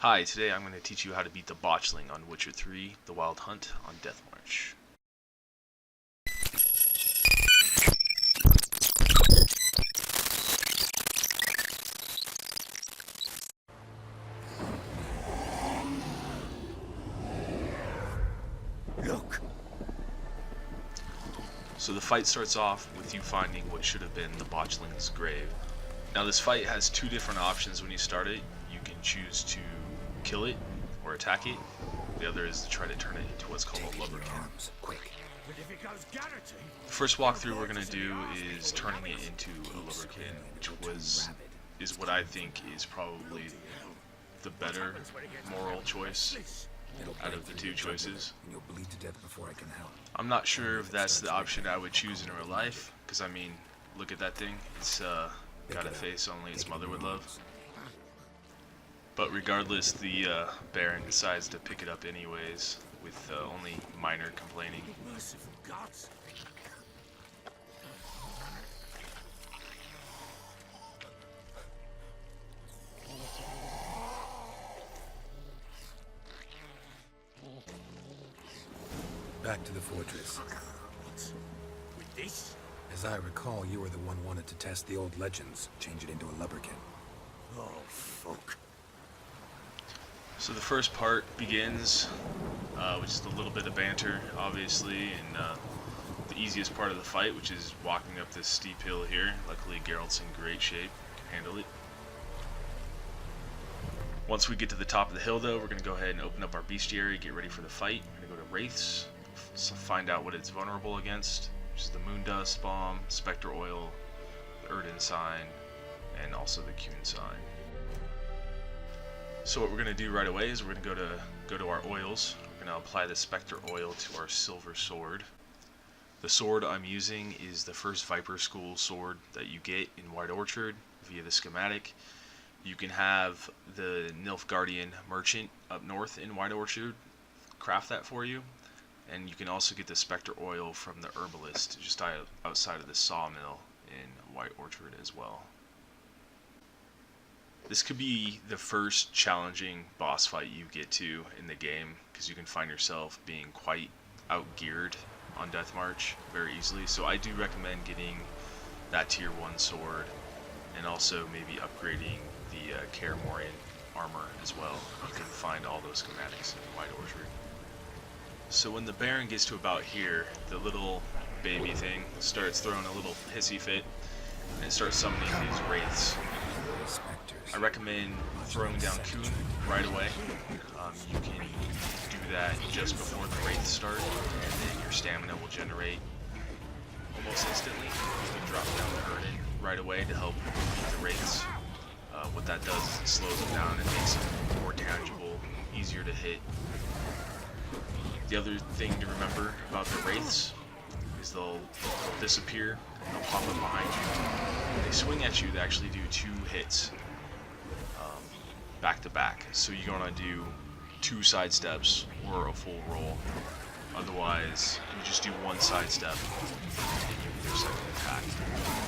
Hi, today I'm going to teach you how to beat the Botchling on Witcher 3, The Wild Hunt on Death March. Look! So the fight starts off with you finding what should have been the Botchling's grave. Now this fight has two different options when you start it. You can choose to kill it or attack it. The other is to try to turn it into what's called a lubberkin. Quick. The first walkthrough we're going to do is turning it into a lubberkin, which is what I think is probably the better moral choice out of the two choices. You'll bleed to death before I can help. I'm not sure if that's the option I would choose in real life, because I mean, look at that thing. It's got a face only its mother would love. But regardless, the Baron decides to pick it up anyways, with only minor complaining. Merciful gods. Back to the fortress. With this? As I recall, you were the one wanted to test the old legends, change it into a lubberkin. Oh, fuck. So the first part begins with just a little bit of banter, obviously, and the easiest part of the fight, which is walking up this steep hill here. Luckily, Geralt's in great shape, can handle it. Once we get to the top of the hill, though, we're going to go ahead and open up our bestiary, get ready for the fight. We're going to go to Wraiths, so find out what it's vulnerable against, which is the Moon Dust Bomb, Spectre Oil, the Erden Sign, and also the Kuhn Sign. So what we're going to do right away is we're going to go to our oils. We're going to apply the Spectre Oil to our silver sword. The sword I'm using is the first Viper School sword that you get in White Orchard via the schematic. You can have the Nilfgaardian merchant up north in White Orchard craft that for you. And you can also get the Spectre Oil from the herbalist just outside of the sawmill in White Orchard as well. This could be the first challenging boss fight you get to in the game, because you can find yourself being quite outgeared on Death March very easily. So I do recommend getting that tier 1 sword and also maybe upgrading the Kaer Morhen armor as well. You can find all those schematics in White Orchard. So when the Baron gets to about here, the little baby thing starts throwing a little hissy fit and starts summoning these wraiths. I recommend throwing down Kuhn right away. You can do that just before the wraiths start, and then your stamina will generate almost instantly. You can drop down the Erden right away to help beat the wraiths. What that does is it slows them down and makes them more tangible, easier to hit. The other thing to remember about the wraiths is they'll disappear and they'll pop up behind you. When they swing at you, they actually do 2 hits back to back. So you're gonna do 2 side steps or a full roll. Otherwise, you just do 1 side step and you get their second attack.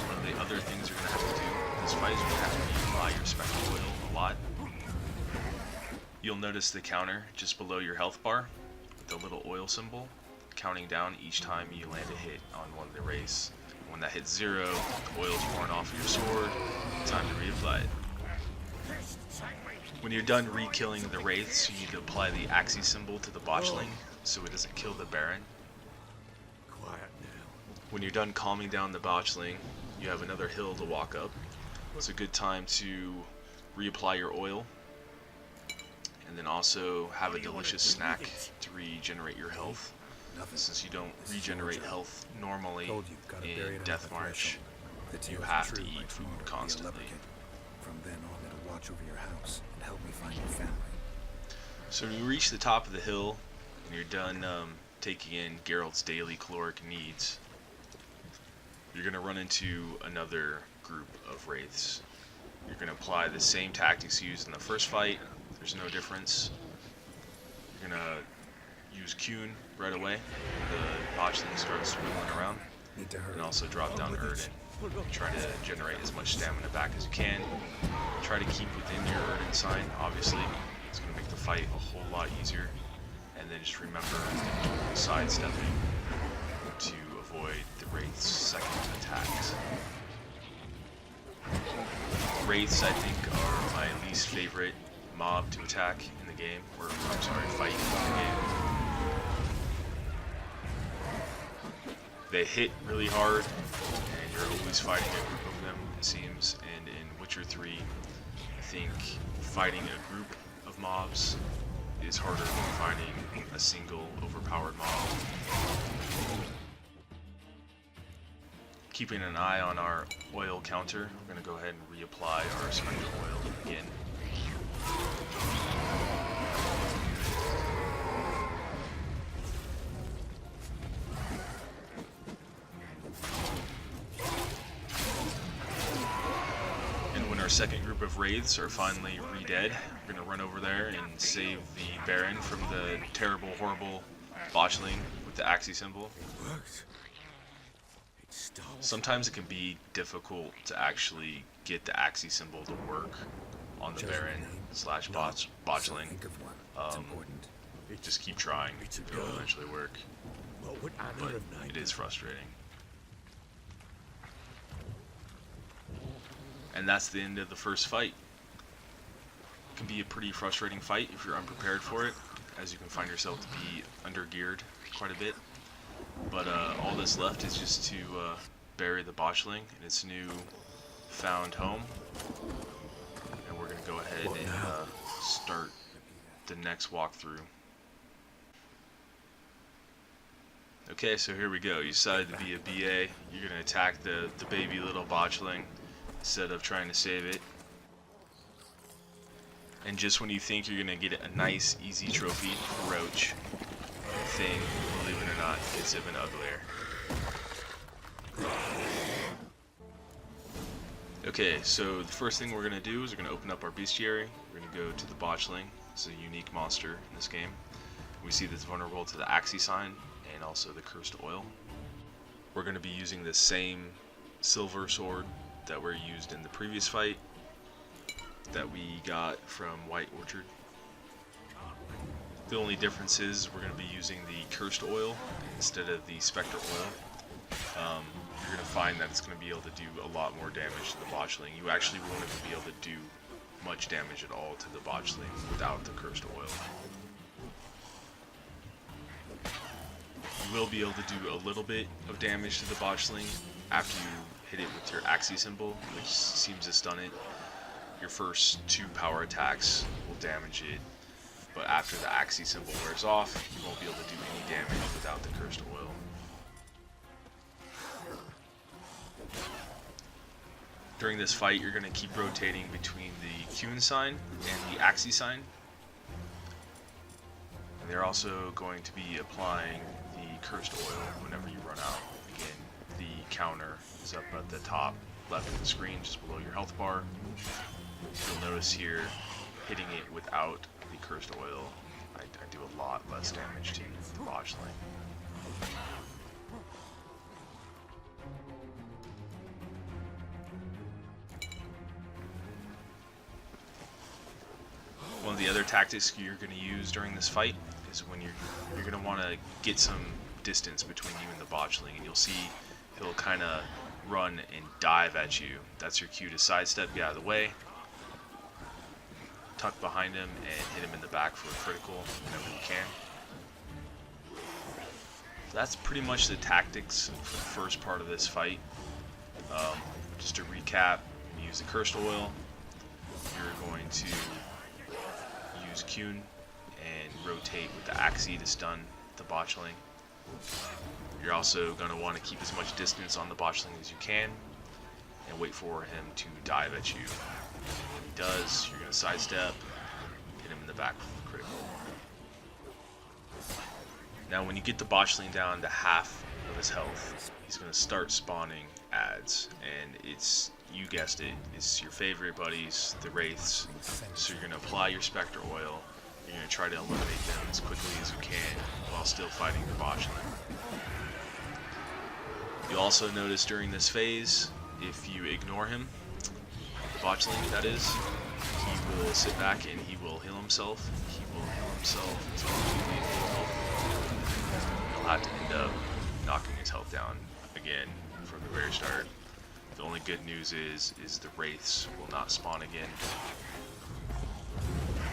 One of the other things you're gonna have to do in this fight is you're gonna have to reapply your Spectre Oil a lot. You'll notice the counter just below your health bar, the little oil symbol, counting down each time you land a hit on one of the wraiths. When that hits 0, the oil's worn off of your sword, time to reapply it. When you're done re-killing the wraiths, you need to apply the Axii symbol to the Botchling so it doesn't kill the Baron. Quiet now. When you're done calming down the Botchling, you have another hill to walk up. It's a good time to reapply your oil, and then also have a delicious snack to regenerate your health. Since you don't regenerate health normally in Death March, you have to eat food constantly. From then on, it'll watch over your house and help me find your family. So when you reach the top of the hill and you're done taking in Geralt's daily caloric needs, you're going to run into another group of wraiths. You're going to apply the same tactics used in the first fight. There's no difference. You're going to use Kuhn right away when the Botchling starts wiggling around, and also drop down Erden. Try to generate as much stamina back as you can. Try to keep within your Erden sign, obviously. It's fight a whole lot easier. And then just remember sidestepping to avoid the Wraith's second attacks. Wraiths, I think, are my least favorite mob to attack in the game, or I'm sorry, fight in the game. They hit really hard, and you're always fighting a group of them, it seems. And in Witcher 3, I think fighting a group of mobs is harder than fighting a single overpowered mob. Keeping an eye on our oil counter, we're going to go ahead and reapply our Spectre oil again. Our second group of wraiths are finally re-dead. We're gonna run over there and save the Baron from the terrible, horrible Botchling with the Axii symbol. Sometimes it can be difficult to actually get the Axii symbol to work on the Baron slash Botchling. Just keep trying. It'll eventually work. But it is frustrating. And that's the end of the first fight. It can be a pretty frustrating fight if you're unprepared for it, as you can find yourself to be under-geared quite a bit. But all that's left is just to bury the Botchling in its new found home. And we're going to go ahead and start the next walkthrough. Okay, so here we go. You decided to be a BA. You're going to attack the baby little Botchling instead of trying to save it. And just when you think you're gonna get a nice, easy trophy, Roach, the thing, believe it or not, gets even uglier. Okay, so the first thing we're gonna do is we're gonna open up our bestiary. We're gonna go to the Botchling. It's a unique monster in this game. We see that it's vulnerable to the Axii sign and also the cursed oil. We're gonna be using the same silver sword that were used in the previous fight that we got from White Orchard. The only difference is we're going to be using the cursed oil instead of the Spectre oil. You're going to find that it's going to be able to do a lot more damage to the Botchling. You actually won't even be able to do much damage at all to the Botchling without the cursed oil. You will be able to do a little bit of damage to the Botchling after you hit it with your Axii symbol, which seems to stun it. Your first 2 power attacks will damage it, but after the Axii symbol wears off, you won't be able to do any damage without the cursed oil. During this fight, you're going to keep rotating between the Qun sign and the Axii sign. And they're also going to be applying the cursed oil whenever you run out. Again, the counter is up at the top left of the screen, just below your health bar. You'll notice here, hitting it without the cursed oil, I do a lot less damage to the Botchling. One of the other tactics you're going to use during this fight is when you're going to want to get some distance between you and the Botchling, and you'll see he'll kind of run and dive at you. That's your cue to sidestep, get out of the way, tuck behind him, and hit him in the back for a critical whenever you can. That's pretty much the tactics for the first part of this fight. Just to recap, you use the cursed oil. You're going to use Qun and rotate with the Axii to stun the Botchling. You're also going to want to keep as much distance on the Botchling as you can and wait for him to dive at you. When he does, you're going to sidestep, hit him in the back for the critical. Now when you get the Botchling down to half of his health, he's going to start spawning ads, and it's, you guessed it, it's your favorite buddies, the Wraiths. So you're going to apply your Spectre oil. You're going to try to eliminate them as quickly as you can while still fighting the Botchling. You'll also notice during this phase, if you ignore him, the Botchling that is, he will sit back and he will heal himself, he will heal himself until completely full health. He'll have to end up knocking his health down again from the very start. The only good news is the wraiths will not spawn again.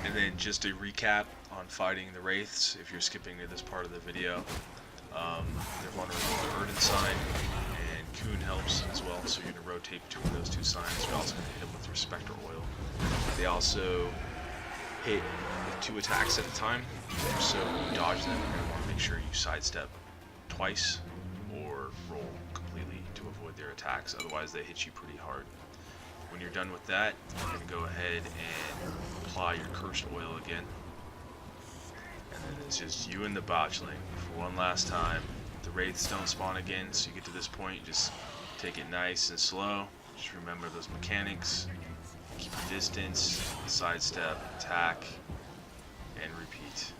And then just a recap on fighting the wraiths, if you're skipping to this part of the video. They're vulnerable to Erden Sign, and Kuhn helps as well, so you're going to rotate between those two signs. You're also going to hit them with Respector Oil. They also hit with 2 attacks at a time, so when you dodge them, you're going to want to make sure you sidestep twice or roll completely to avoid their attacks, otherwise they hit you pretty hard. When you're done with that, you're going to go ahead and apply your Cursed Oil again. And then it's just you and the Botchling for one last time. The wraiths don't spawn again, so you get to this point, just take it nice and slow. Just remember those mechanics. Keep your distance, sidestep, attack, and repeat.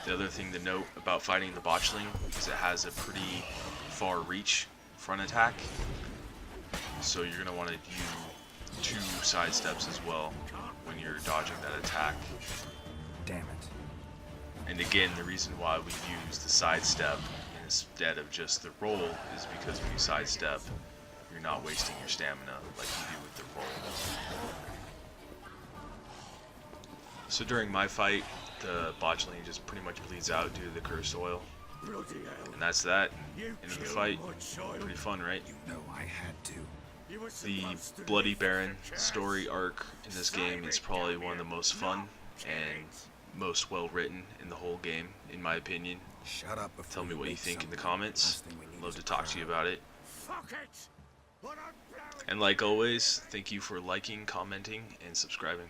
The other thing to note about fighting the Botchling is it has a pretty far reach front attack. So you're going to want to do 2 side steps as well when you're dodging that attack. Damn it. And again, the reason why we use the sidestep instead of just the roll is because when you sidestep, you're not wasting your stamina like you do with the roll. So during my fight, the Botchling just pretty much bleeds out due to the Cursed Oil. And that's that. End of the fight. Pretty fun, right? You know I had to. The Bloody Baron story arc in this game is probably one of the most fun and most well written in the whole game, in my opinion. Shut up. Tell me what you think in the comments. Love to talk to you about it. And like always, thank you for liking, commenting, and subscribing.